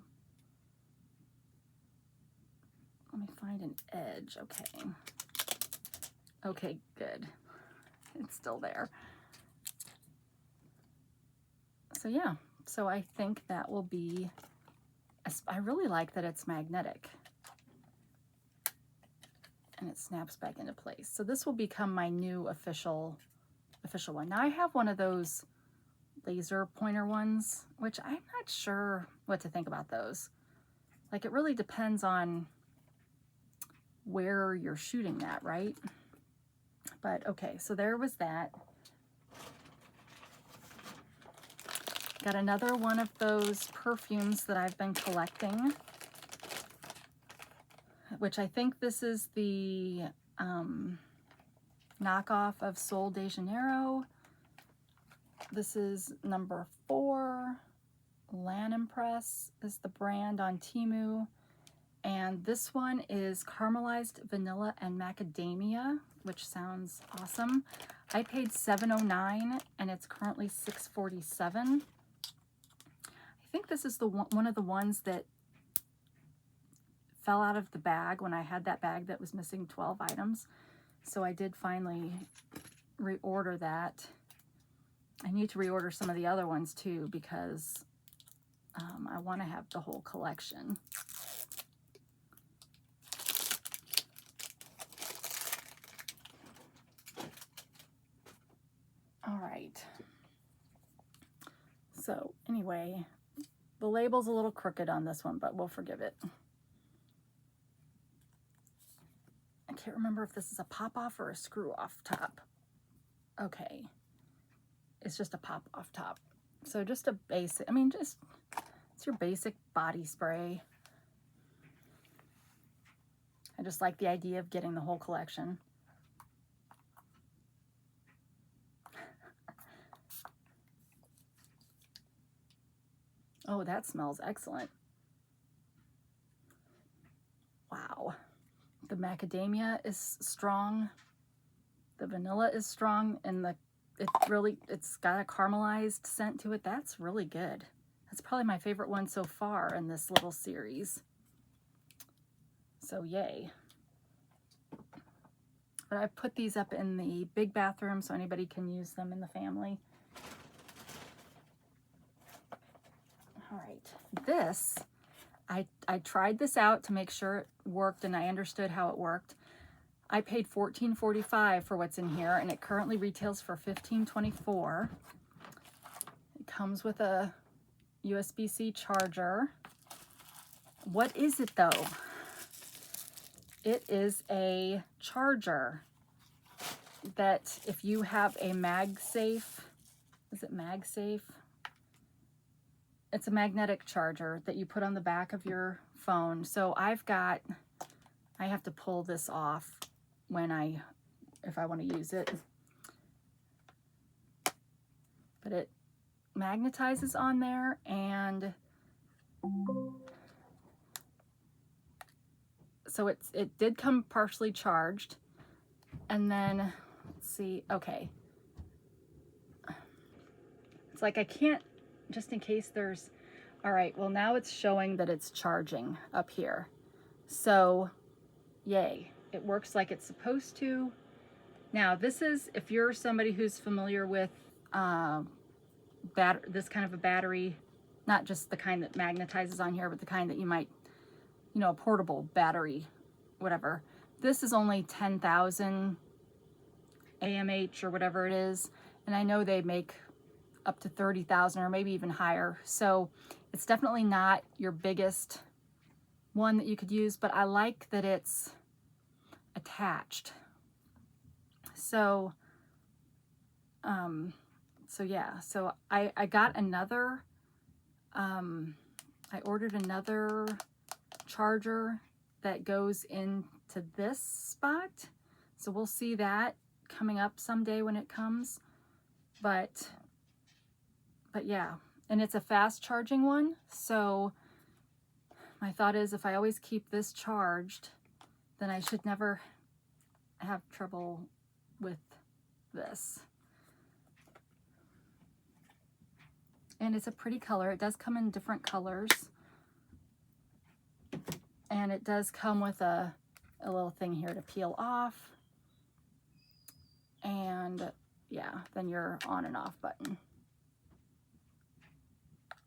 Let me find an edge. Okay. Okay, good. It's still there. So yeah, so I think that will be, I really like that it's magnetic and it snaps back into place. So this will become my new official one. Now I have one of those laser pointer ones, which I'm not sure what to think about those. Like, it really depends on where you're shooting that, right? But okay, so there was that. Got another one of those perfumes that I've been collecting, which I think this is the knockoff of Sol de Janeiro. This is number 4. Lan Impress is the brand on Temu. And this one is caramelized vanilla and macadamia, which sounds awesome. I paid $7.09 and it's currently $6.47. I think this is the one of the ones that fell out of the bag when I had that bag that was missing 12 items. So I did finally reorder that. I need to reorder some of the other ones too, because I want to have the whole collection. All right. So anyway, the label's a little crooked on this one, but we'll forgive it. I can't remember if this is a pop-off or a screw-off top. Okay. It's just a pop-off top. So just a basic, I mean, just, it's your basic body spray. I just like the idea of getting the whole collection. Oh, that smells excellent. Wow. The macadamia is strong. The vanilla is strong, and it's got a caramelized scent to it. That's really good. That's probably my favorite one so far in this little series. So yay. But I put these up in the big bathroom so anybody can use them in the family. All right, this, I tried this out to make sure it worked and I understood how it worked. I paid $14.45 for what's in here, and it currently retails for $15.24. It comes with a USB-C charger. What is it though? It is a charger that if you have a MagSafe, is it MagSafe? It's a magnetic charger that you put on the back of your phone. So I have to pull this off if I want to use it. But it magnetizes on there, and so it did come partially charged. And then, let's see, okay. It's like I can't, just in case there's, all right, well now it's showing that it's charging up here. So, yay, it works like it's supposed to. Now this is, if you're somebody who's familiar with this kind of a battery, not just the kind that magnetizes on here, but the kind that you might, you know, a portable battery, whatever. This is only 10,000 AMH or whatever it is. And I know they make up to 30,000 or maybe even higher. So it's definitely not your biggest one that you could use, but I like that it's attached. So, yeah, so I got another, I ordered another charger that goes into this spot. So we'll see that coming up someday when it comes. But yeah, and it's a fast charging one. So my thought is if I always keep this charged, then I should never have trouble with this. And it's a pretty color. It does come in different colors. And it does come with a little thing here to peel off. And yeah, then your on and off button.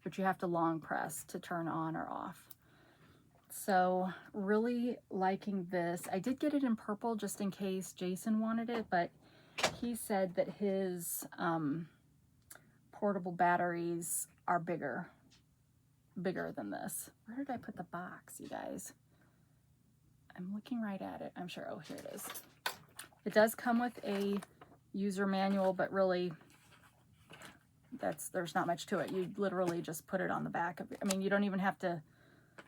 But you have to long press to turn on or off. So really liking this. I did get it in purple just in case Jason wanted it, but he said that his portable batteries are bigger than this. Where did I put the box, you guys? I'm looking right at it. I'm sure, oh, here it is. It does come with a user manual, but really there's not much to it. You literally just put it on the back of it. I mean, you don't even have to,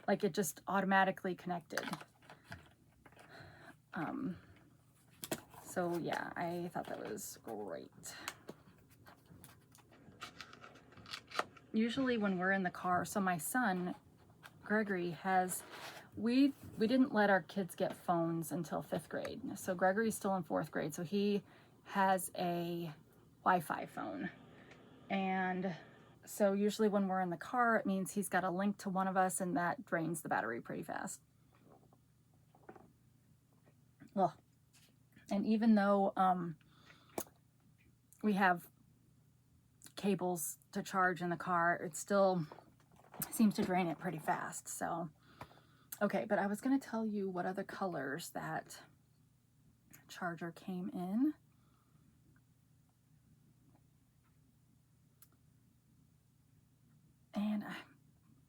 like, it just automatically connected. So yeah, I thought that was great. Usually when we're in the car, so my son, Gregory, we didn't let our kids get phones until 5th grade. So Gregory's still in 4th grade, so he has a Wi-Fi phone. And so usually when we're in the car, it means he's got a link to one of us, and that drains the battery pretty fast. Ugh. And even though we have cables to charge in the car, it still seems to drain it pretty fast. So, okay, but I was going to tell you what other colors that charger came in. And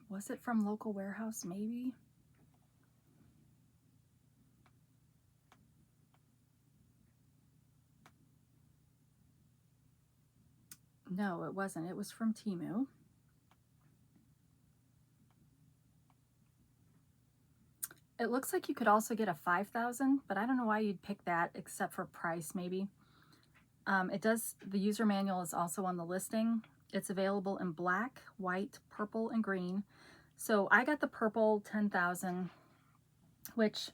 was it from local warehouse, maybe? No, it wasn't. It was from Temu. It looks like you could also get a 5,000, but I don't know why you'd pick that except for price, maybe. It does, the user manual is also on the listing. It's available in black, white, purple, and green. So I got the purple 10,000, which,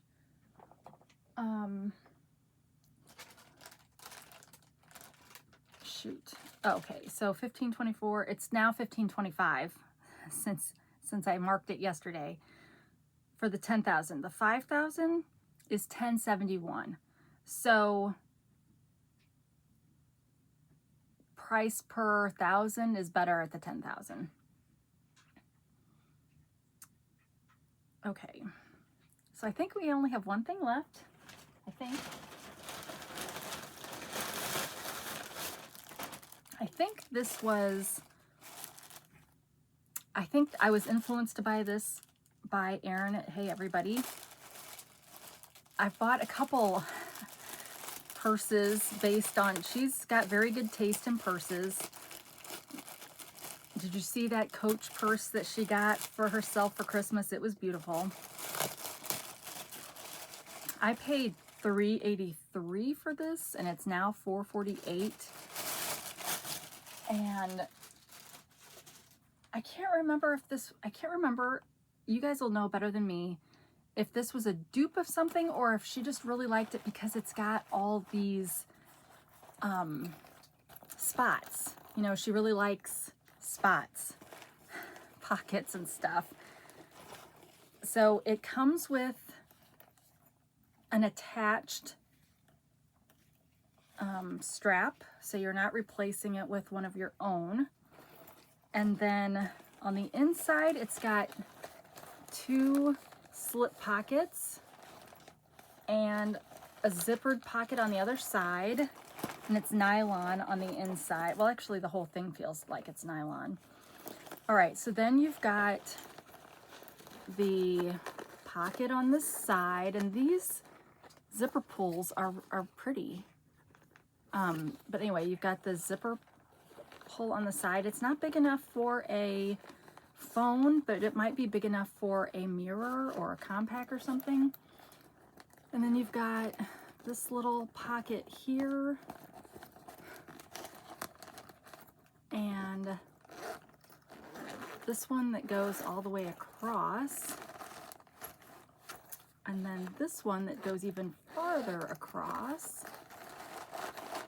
shoot. Oh, okay, so 1524, it's now 1525 since I marked it yesterday for the 10,000. The 5,000 is 1071. So price per 1,000 is better at the 10,000. Okay, so I think we only have one thing left, I think. This was, I think I was influenced to buy this by Erin at Hey Everybody. I bought a couple purses based on, she's got very good taste in purses. Did you see that Coach purse that she got for herself for Christmas? It was beautiful. I paid $383 for this, and it's now $448. And I can't remember if this, you guys will know better than me, if this was a dupe of something or if she just really liked it because it's got all these spots. You know, she really likes spots, pockets and stuff. So it comes with an attached strap, so you're not replacing it with one of your own. And then on the inside, it's got 2 slip pockets and a zippered pocket on the other side, and it's nylon on the inside. Well, actually the whole thing feels like it's nylon. All right, so then you've got the pocket on the side, and these zipper pulls are pretty. But anyway, you've got the zipper pull on the side. It's not big enough for a phone, but it might be big enough for a mirror or a compact or something. And then you've got this little pocket here, and this one that goes all the way across. And then this one that goes even farther across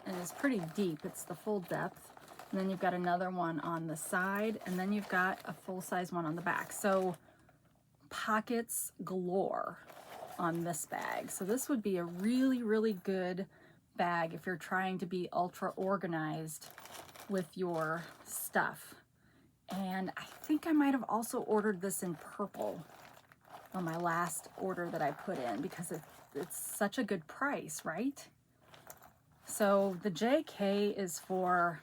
and is pretty deep. It's the full depth. And then you've got another one on the side, and then you've got a full-size one on the back. So pockets galore on this bag. So this would be a really, really good bag if you're trying to be ultra organized with your stuff. And I think I might have also ordered this in purple on my last order that I put in because it's such a good price, right? So the JK is for,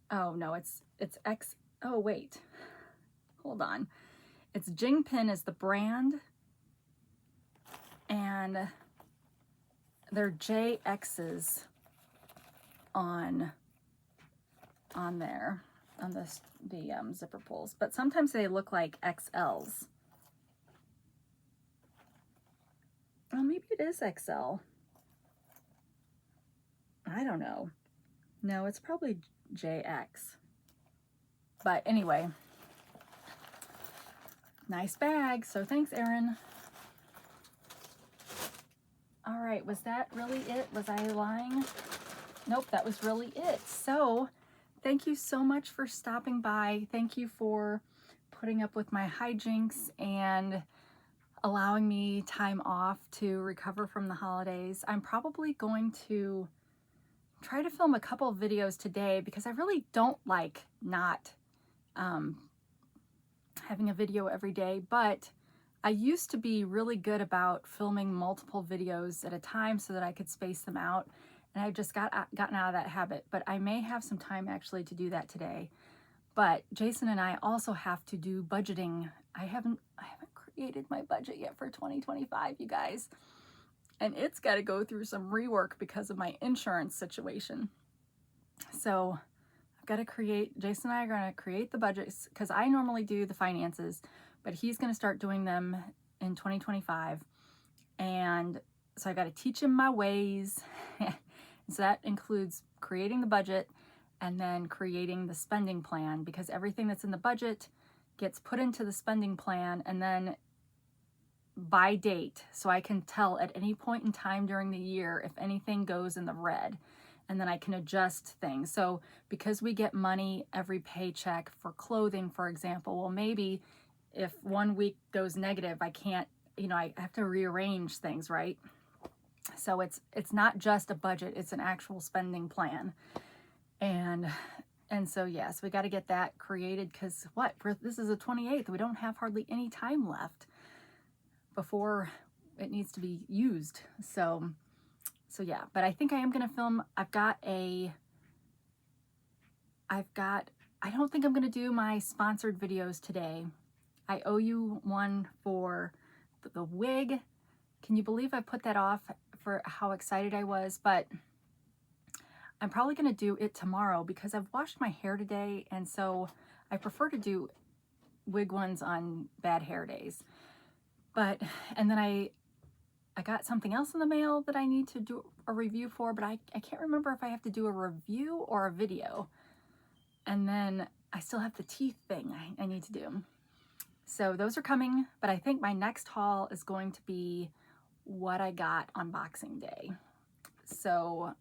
oh no, it's X, oh wait, hold on. It's Jingpin is the brand, and they're JX's on there, on the zipper pulls, but sometimes they look like XLs. Oh, maybe it is XL. I don't know. No, it's probably JX. But anyway, nice bag. So thanks, Erin. All right, was that really it? Was I lying? Nope, that was really it. So thank you so much for stopping by. Thank you for putting up with my hijinks and allowing me time off to recover from the holidays. I'm probably going to try to film a couple of videos today because I really don't like not having a video every day, but I used to be really good about filming multiple videos at a time so that I could space them out, and I've just gotten out of that habit. But I may have some time actually to do that today. But Jason and I also have to do budgeting. I haven't created my budget yet for 2025, you guys. And it's got to go through some rework because of my insurance situation. So I've got to create, Jason and I are going to create the budgets because I normally do the finances, but he's going to start doing them in 2025. And so I got to teach him my ways. So that includes creating the budget and then creating the spending plan, because everything that's in the budget gets put into the spending plan and then by date, so I can tell at any point in time during the year if anything goes in the red, and then I can adjust things. So because we get money every paycheck for clothing, for example, well, maybe if 1 week goes negative, I can't, I have to rearrange things, right? So it's not just a budget, it's an actual spending plan. And so yes, we got to get that created, because this is the 28th, we don't have hardly any time left before it needs to be used. So yeah, but I think I am going to film. I don't think I'm going to do my sponsored videos today. I owe you one for the wig. Can you believe I put that off for how excited I was? But I'm probably going to do it tomorrow because I've washed my hair today, and so I prefer to do wig ones on bad hair days. And then I got something else in the mail that I need to do a review for, but I can't remember if I have to do a review or a video. And then I still have the teeth thing I need to do. So those are coming, but I think my next haul is going to be what I got on Boxing Day. So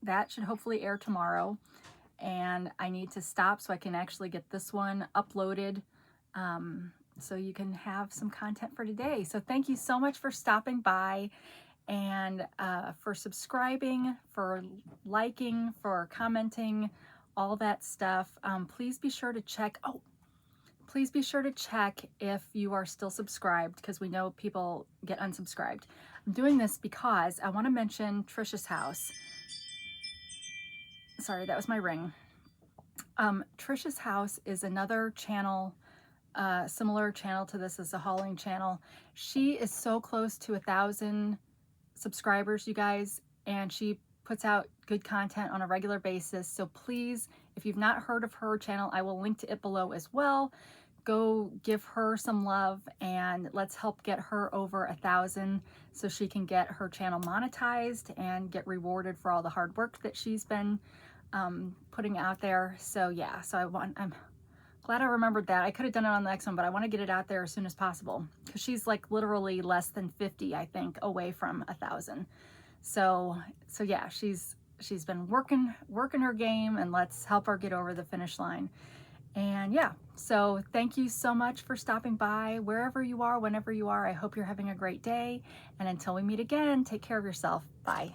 that should hopefully air tomorrow. And I need to stop so I can actually get this one uploaded, so you can have some content for today. So thank you so much for stopping by, and for subscribing, for liking, for commenting, all that stuff. Please be sure to check. Please be sure to check if you are still subscribed, because we know people get unsubscribed. I'm doing this because I want to mention Trisha's House. Sorry, that was my ring. Trisha's House is another channel, similar channel to this, is a hauling channel. She is so close to 1,000 subscribers, you guys, and she puts out good content on a regular basis. So please, if you've not heard of her channel, I will link to it below as well. Go give her some love, and let's help get her over 1,000 so she can get her channel monetized and get rewarded for all the hard work that she's been putting out there. So yeah, so I'm Glad I remembered that. I could have done it on the next one, but I want to get it out there as soon as possible because she's like literally less than 50, I think, away from 1,000. So yeah, she's been working her game, and let's help her get over the finish line. And yeah, so thank you so much for stopping by wherever you are, whenever you are. I hope you're having a great day. And until we meet again, take care of yourself. Bye.